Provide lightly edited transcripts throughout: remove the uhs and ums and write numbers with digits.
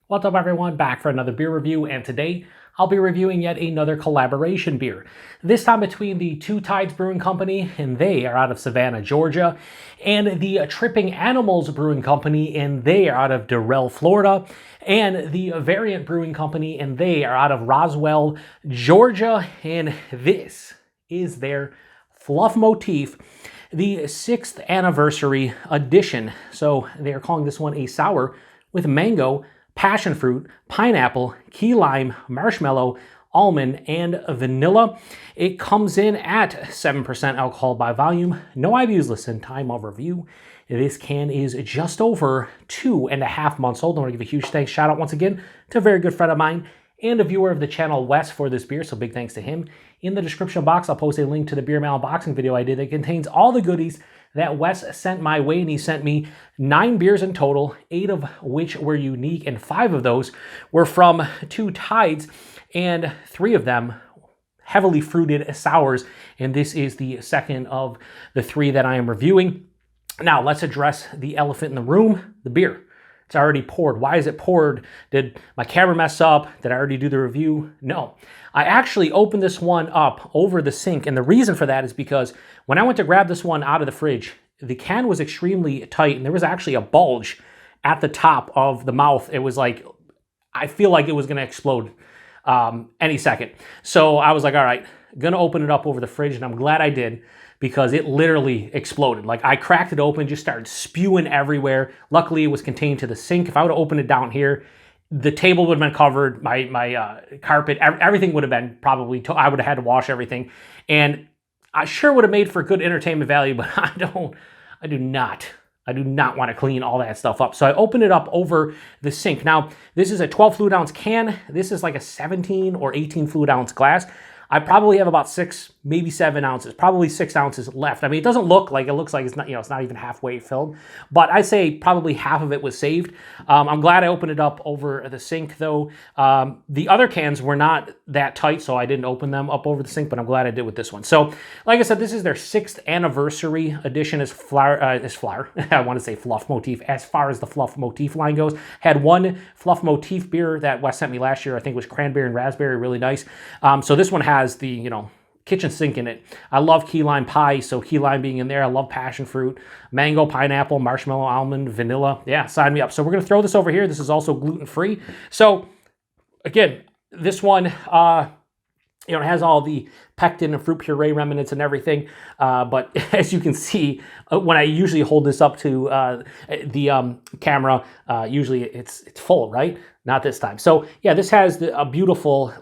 What's up everyone, back for another beer review, and today I'll be reviewing yet another collaboration beer. This time between the Two Tides Brewing Company, and they are out of Savannah, Georgia, and the Tripping Animals Brewing Company, and they are out of Durrell, Florida, and the Variant Brewing Company, and they are out of Roswell, Georgia, and this is their Fluff Motif, the 6th anniversary edition. So they are calling this one a sour with mango, passion fruit, pineapple, key lime, marshmallow, almond, and vanilla. It comes in at 7% alcohol by volume. No IBUs listed. Time of review. This can is just over 2.5 months old. I want to give a huge thanks, shout out once again to a very good friend of mine and a viewer of the channel, Wes, for this beer, so big thanks to him. In the description box, I'll post a link to the beer mail unboxing video I did that contains all the goodies that Wes sent my way, and he sent me 9 beers in total, 8 of which were unique, and 5 of those were from Two Tides, and 3 of them heavily fruited sours, and this is the second of the 3 that I am reviewing. Now, let's address the elephant in the room, the beer. It's already poured. Why is it poured? Did my camera mess up? Did I already do the review? No. I actually opened this one up over the sink, and the reason for that is because when I went to grab this one out of the fridge, the can was extremely tight, and there was actually a bulge at the top of the mouth. It was like, I feel like it was going to explode any second. So I was like, all right, gonna open it up over the fridge, and I'm glad I did, because it literally exploded. Like, I cracked it open, just started spewing everywhere. Luckily, it was contained to the sink. If I would have opened it down here, the table would have been covered, my carpet, everything would have been probably, I would have had to wash everything. And I sure would have made for good entertainment value, but I do not want to clean all that stuff up. So I opened it up over the sink. Now, this is a 12 fluid ounce can. This is like a 17 or 18 fluid ounce glass. I probably have about 6, maybe 7 ounces, probably 6 ounces left. I mean, it doesn't look like, it looks like it's not, it's not even halfway filled, but I'd say probably half of it was saved. I'm glad I opened it up over the sink though. The other cans were not that tight, so I didn't open them up over the sink, but I'm glad I did with this one. So, like I said, this is their 6th anniversary edition as flower. I want to say Fluff Motif. As far as the Fluff Motif line goes, had one Fluff Motif beer that Wes sent me last year. I think it was cranberry and raspberry, really nice. So this one has the, kitchen sink in it. I love key lime pie, so key lime being in there. I love passion fruit, mango, pineapple, marshmallow, almond, vanilla. Yeah, sign me up. So we're going to throw this over here. This is also gluten-free. So again, this one, it has all the pectin and fruit puree remnants and everything. But as you can see, when I usually hold this up to the camera, usually it's full, right? Not this time. So yeah, this has a beautiful,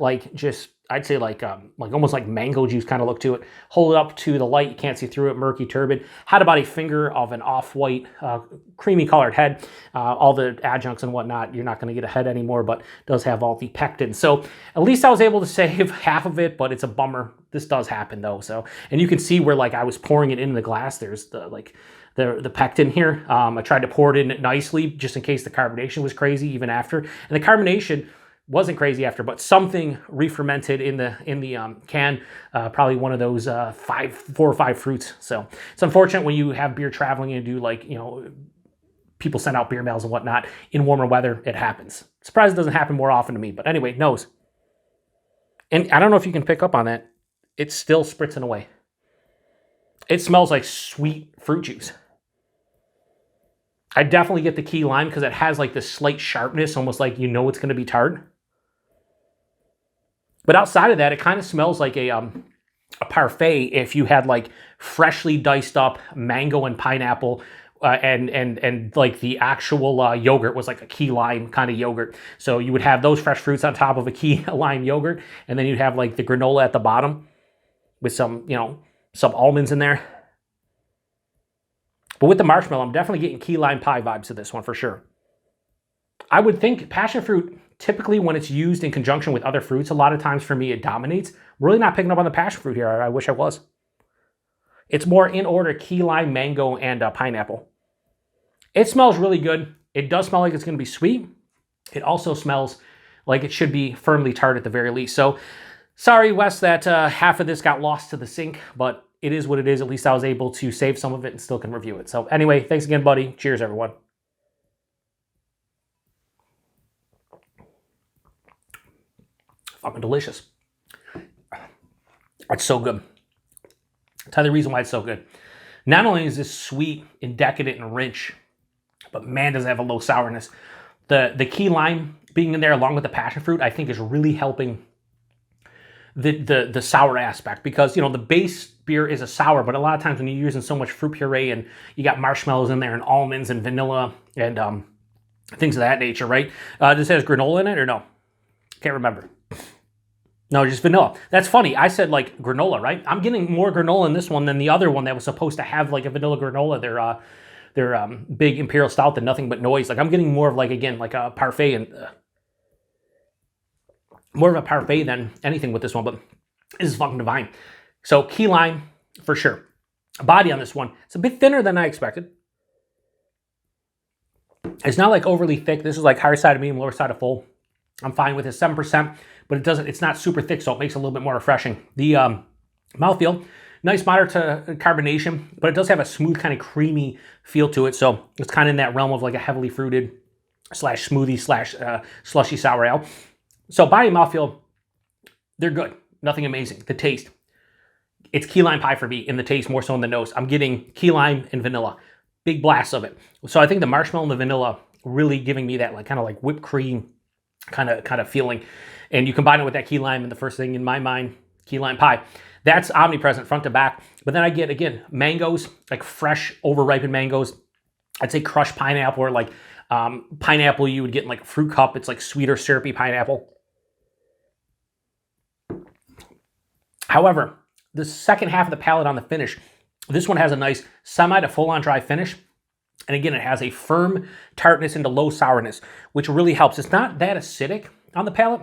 I'd say like almost like mango juice kind of look to it. Hold it up to the light, you can't see through it, murky, turbid. Had about a finger of an off-white, creamy colored head. All the adjuncts and whatnot, you're not going to get a head anymore, but does have all the pectin. So at least I was able to save half of it, but it's a bummer. This does happen though. So, and you can see where like I was pouring it into the glass. There's the pectin here. I tried to pour it in nicely just in case the carbonation was crazy even after. And the carbonation wasn't crazy after, but something re-fermented in the can, probably one of those 4 or 5 fruits. So it's unfortunate when you have beer traveling and do people send out beer mails and whatnot in warmer weather. It happens. Surprised it doesn't happen more often to me, but anyway, nose. And I don't know if you can pick up on that. It's still spritzing away. It smells like sweet fruit juice. I definitely get the key lime because it has like this slight sharpness, almost like it's going to be tart. But outside of that, it kind of smells like a parfait if you had like freshly diced up mango and pineapple, and like the actual yogurt was like a key lime kind of yogurt. So you would have those fresh fruits on top of a key lime yogurt, and then you'd have like the granola at the bottom with some almonds in there. But with the marshmallow, I'm definitely getting key lime pie vibes to this one for sure. I would think passion fruit, typically when it's used in conjunction with other fruits, a lot of times for me it dominates. I'm really not picking up on the passion fruit here. I wish I was. It's more in order key lime, mango, and pineapple. It smells really good. It does smell like it's going to be sweet. It also smells like it should be firmly tart at the very least. So sorry, Wes, that half of this got lost to the sink, but it is what it is. At least I was able to save some of it and still can review it. So anyway, thanks again, buddy. Cheers, everyone. fucking delicious. It's so good. I'll tell you the reason why it's so good. Not only is this sweet and decadent and rich, but man, does it have a low sourness. The key lime being in there along with the passion fruit, I think is really helping the sour aspect, because, you know, the base beer is a sour, but a lot of times when you're using so much fruit puree and you got marshmallows in there and almonds and vanilla and things of that nature, right? This has granola in it or no? Can't remember. No, just vanilla. That's funny. I said like granola, right? I'm getting more granola in this one than the other one that was supposed to have like a vanilla granola. Their big imperial stout, the nothing but noise. Like I'm getting more of like, again, like a parfait and more of a parfait than anything with this one, but this is fucking divine. So key lime for sure. Body on this one, it's a bit thinner than I expected. It's not like overly thick. This is like higher side of medium, lower side of full. I'm fine with it, 7%, but it's not super thick, so it makes it a little bit more refreshing. The mouthfeel, nice moderate to carbonation, but it does have a smooth kind of creamy feel to it, so it's kind of in that realm of like a heavily fruited slash smoothie slash slushy sour ale. So body and mouthfeel, they're good. Nothing amazing. The taste, it's key lime pie for me in the taste more so in the nose. I'm getting key lime and vanilla. Big blasts of it. So I think the marshmallow and the vanilla really giving me that like kind of like whipped cream kind of feeling. And you combine it with that key lime, and the first thing in my mind, key lime pie. That's omnipresent front to back. But then I get, again, mangoes, like fresh, over-ripened mangoes. I'd say crushed pineapple, or like pineapple you would get in like a fruit cup. It's like sweeter, syrupy pineapple. However, the second half of the palate on the finish, this one has a nice semi to full-on dry finish. And again, it has a firm tartness into low sourness, which really helps. It's not that acidic on the palate,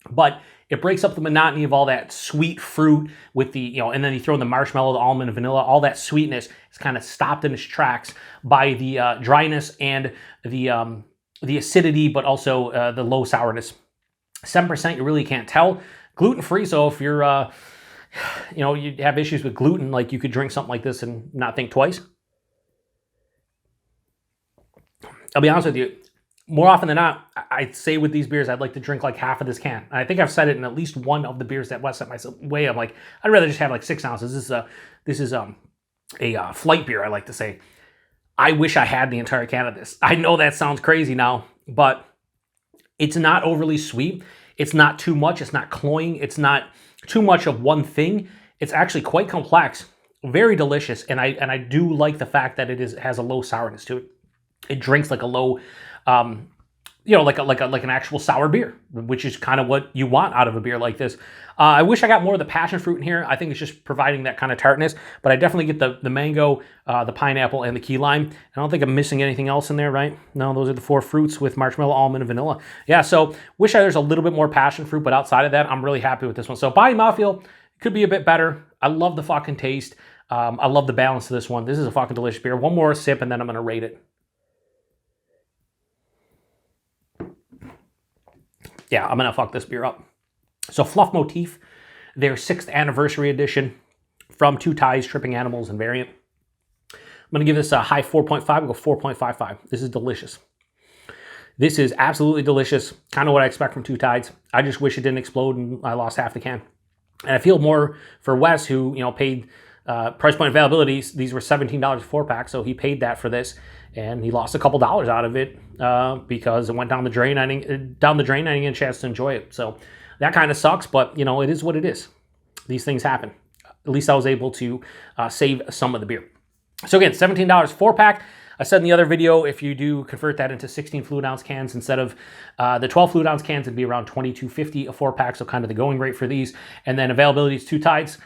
but it breaks up the monotony of all that sweet fruit with the, you know, and then you throw in the marshmallow, the almond, and vanilla. All that sweetness is kind of stopped in its tracks by the dryness and the acidity, but also the low sourness. 7%, you really can't tell. Gluten-free, so if you're, you know, you have issues with gluten, like you could drink something like this and not think twice. I'll be honest with you, more often than not, I'd say with these beers, I'd like to drink like half of this can. And I think I've said it in at least one of the beers that West sent my way. I'm like, I'd rather just have like 6 ounces. This is a flight beer, I like to say. I wish I had the entire can of this. I know that sounds crazy now, but it's not overly sweet. It's not too much. It's not cloying. It's not too much of one thing. It's actually quite complex, very delicious, and I do like the fact that it has a low sourness to it. It drinks like a low, you know, like an actual sour beer, which is kind of what you want out of a beer like this. I wish I got more of the passion fruit in here. I think it's just providing that kind of tartness, but I definitely get the mango, the pineapple, and the key lime. I don't think I'm missing anything else in there, right? No, those are the 4 fruits with marshmallow, almond, and vanilla. Yeah, so wish there's a little bit more passion fruit, but outside of that, I'm really happy with this one. So body mouthfeel could be a bit better. I love the fucking taste. I love the balance of this one. This is a fucking delicious beer. One more sip, and then I'm going to rate it. Yeah, I'm going to fuck this beer up. So Fluff Motif, their 6th anniversary edition from Two Tides, Tripping Animals, and Variant. I'm going to give this a high 4.5. I'll go 4.55. This is delicious. This is absolutely delicious. Kind of what I expect from Two Tides. I just wish it didn't explode and I lost half the can. And I feel more for Wes, who, you know, paid price point availability. These were $17 a 4-pack, so he paid that for this. And he lost a couple dollars out of it because it went down the drain. I didn't get a chance to enjoy it. So that kind of sucks, but, you know, it is what it is. These things happen. At least I was able to save some of the beer. So again, $17 4-pack. I said in the other video, if you do convert that into 16 fluid ounce cans instead of the 12 fluid ounce cans, it'd be around $22.50 a 4-pack, so kind of the going rate for these. And then availability is Two Tides.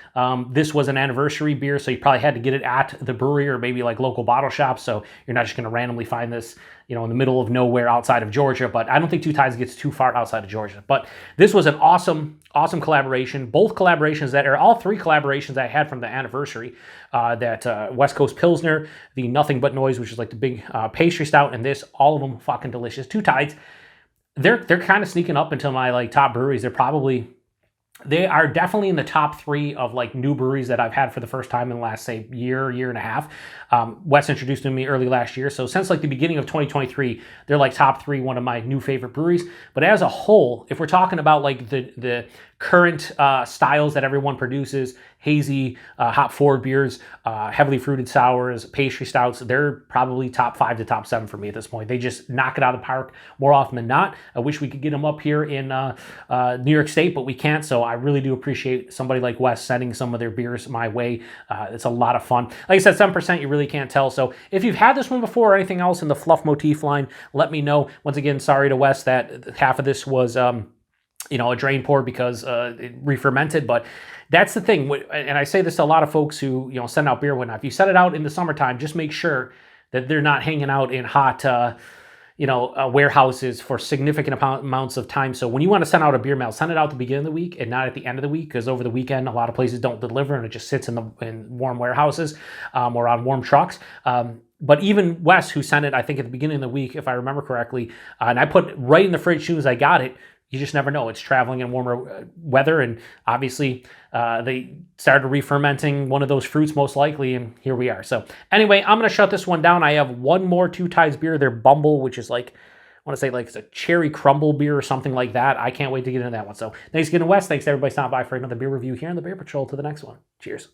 This was an anniversary beer, so you probably had to get it at the brewery or maybe like local bottle shops, so you're not just going to randomly find this, you know, in the middle of nowhere outside of Georgia. But I don't think Two Tides gets too far outside of Georgia. But this was an awesome collaboration. Both collaborations that are all 3 collaborations I had from the anniversary. That West Coast Pilsner, the Nothing But Noise, which is like the big pastry stout, and this, all of them fucking delicious. Two Tides, they're kind of sneaking up into my like top breweries. They're probably They are definitely in the top 3 of like new breweries that I've had for the first time in the last, say, year and a half. Wes introduced them to me early last year. So since like the beginning of 2023, they're like top 3, one of my new favorite breweries. But as a whole, if we're talking about like the current styles that everyone produces, hazy, hop forward beers, heavily fruited sours, pastry stouts, they're probably top 5 to top 7 for me at this point. They just knock it out of the park more often than not. I wish we could get them up here in New York State, but we can't. So I really do appreciate somebody like Wes sending some of their beers my way. It's a lot of fun. Like I said, 7%, you really can't tell. So if you've had this one before or anything else in the Fluff Motif line, let me know. Once again, sorry to Wes that half of this was a drain pour because it re-fermented, but that's the thing. And I say this to a lot of folks who, send out beer and whatnot. If you set it out in the summertime, just make sure that they're not hanging out in hot, warehouses for significant amounts of time. So when you want to send out a beer mail, send it out at the beginning of the week and not at the end of the week, because over the weekend, a lot of places don't deliver and it just sits in warm warehouses or on warm trucks. But even Wes, who sent it, I think at the beginning of the week, if I remember correctly, and I put it right in the fridge as soon as I got it. You just never know. It's traveling in warmer weather, and obviously they started re-fermenting one of those fruits most likely, and here we are. So anyway, I'm going to shut this one down. I have one more Two Tides beer, their Bumble, which is like, I want to say like it's a cherry crumble beer or something like that. I can't wait to get into that one. So thanks again to Wes. Thanks to everybody stopping by for another beer review here on the Beer Patrol. To the next one. Cheers.